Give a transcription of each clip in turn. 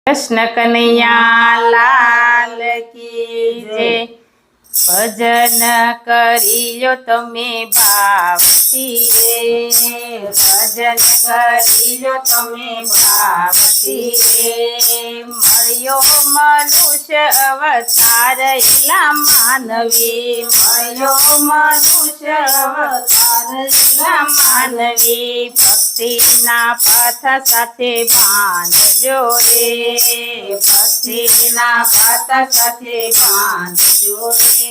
कृष्ण कन्हैया लाल की जय। भजन करियो तमे भावती रे, भजन करियो तमे भावती रे। मळ्यो मनुष्य अवतार एला मानवी, मळ्यो मनुष्य अवतार एला मानवी। भक्तिना पथ साथे बांधजो रे, भक्तिना पथ साथे बांधजो रे।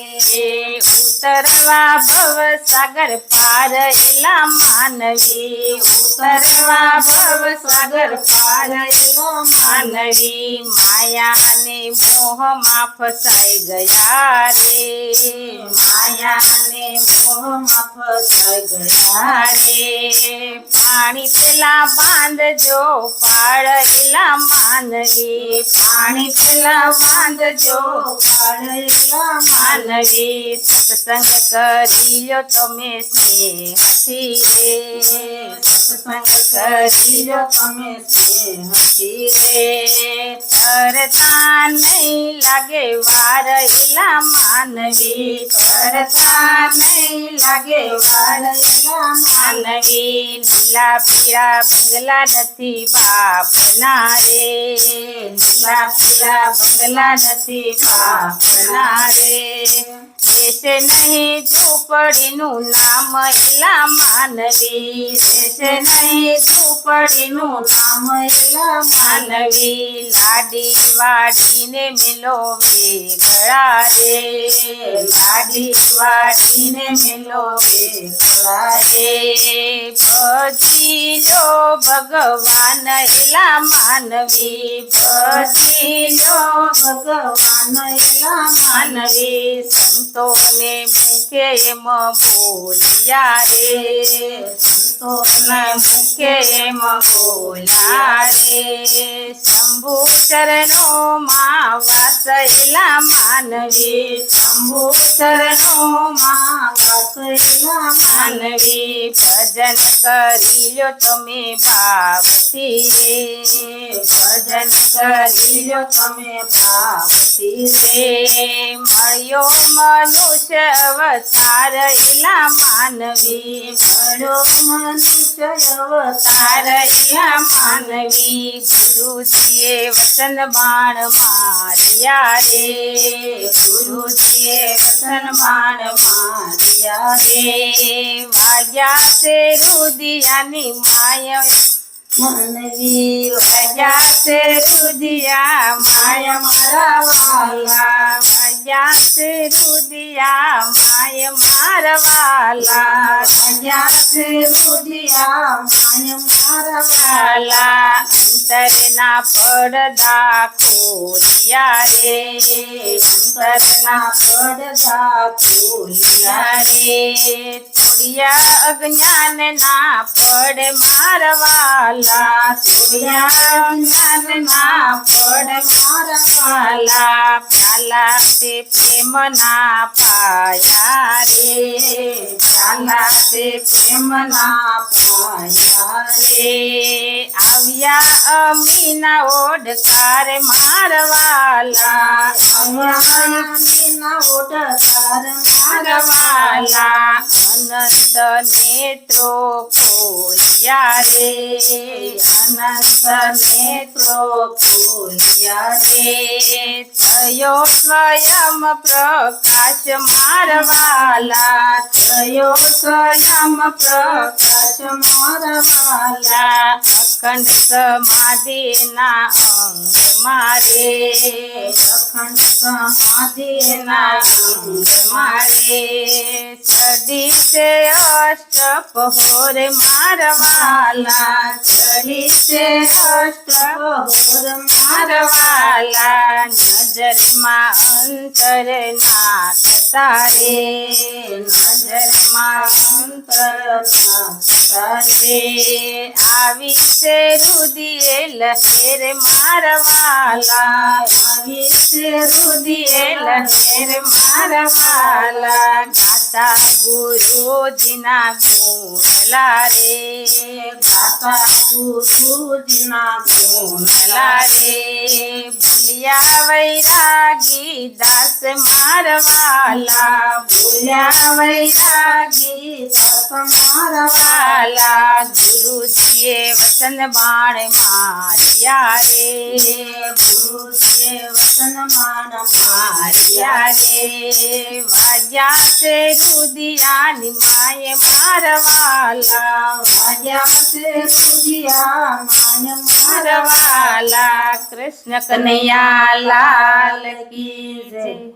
उतरवा भव सागर पार एला मानवी, उतरवा भव सागर पार एला मानवी। माया ने मोह मा फसाई गया रे, माया ने मोह मा फसाई गया रे। पाणी पेला बांधजो पाळ एला मानवी, पाणी पेला बांधजो पाळ एला मानवी। सत्संग करियो तमे स्नेहથી रे, सत्संग करियो तमे स्नेहથી रे। तरता नहीं लागे वार एला मानवी, तरता नहीं लागे वार एला मानवी। લીલા પીળા બંગલા નથી બાપના રે, લીલા પીળા બંગલા નથી બાપના રે। રહેશે નહીં ઝૂંપડીનું નામ એલા માનવી, રહેશે નહીં ઝૂંપડીનું નામ એલા માનવી। લાડી વાડીને મેલો વેગળા રે, લાડી વાડીને મેલો વેગળા રે। ભજી લો ભગવાન એલા માનવી, ભજી લો ભગવાન એલા માનવી। સંતોને મુખે એમ બોલ્યા રે, સંતોને મુખે એમ બોલ્યા રે। શંભુ ચરણો માં વાસ એલા માનવી, શંભુ ચરણો માં વાસ એલા માનવી। ભજન કરી લો તમે ભાવથી રે, ભજન કરી લો તમે ભાવથી રે। મળ્યો મનુષ્ય અવતાર એલા માનવી, મળ્યો મનુષ્ય અવતાર એલા માનવી। ગુરુજીએ વચન બાણ માર્યા રે, ગુરુજીએ વચન બાણ માર્યા રે। વાગ્યા છે રુદિયાની માય માનવી, વાગ્યા છે રુદિયા માય મારા વાલા, વાગ્યા છે રુદિયા માય મારા વાલા, વાગ્યા છે રુદિયા માય મારા વાલા। અંતરના પડદા ખોલ્યા રે, અંતરના પડદા ખોલ્યા રે। તોડિયા અજ્ઞાનના પડ મારા વાલા, તોડિયા અજ્ઞાનના પડ મારા વાલા। પ્યાલા તે પ્રેમના પાયા રે, પ્યાલા તે પ્રેમના પાયા રે। આવ્યા અમીના ઓડકાર મારા વાલા, આવ્યા અમીના ઓડકાર મારા વાલા। અનંત નેત્રો ખોલ્યા રે, અનંત નેત્રો ખોલ્યા રે। થયો સ્વયં પ્રકાશ મારા વાલા, થયો સ્વયં પ્રકાશ મારા વાલા। અખંડ સમાધિના અંગ મારે, અખંડ સમાધિના અંગ મારે। ચડી છે અષ્ટપહોર મારા વાલા, ચડી છે અષ્ટપહોર મારા વાલા। નજરમાં અંતર નાખતા રે, નજરમાં અંતર નાખતા રે। આવી છે રુદિયે લહેર મારા વાલા, આવી છે રુદિયે લહેર મારા વાલા। ગાતા ગાતા ગુરુજીના ગુણ લારે ગાતા ગુરુજીના ગુણ લારે ભૂલ્યા વૈરાગી દાસ મારવાલા ભૂલ્યા વૈરાગી દાસ મારવાલા વાલા ગુરુજીએ વચન બાણ માર્યા રે ગુરુજીએ વચન માન માર્યા રે વાગ્યા છે રુદિયાની માએ મારવાલા વાગ્યા છે રુદિયા માય મારવાલા કૃષ્ણ કનૈયા લાલ કી જય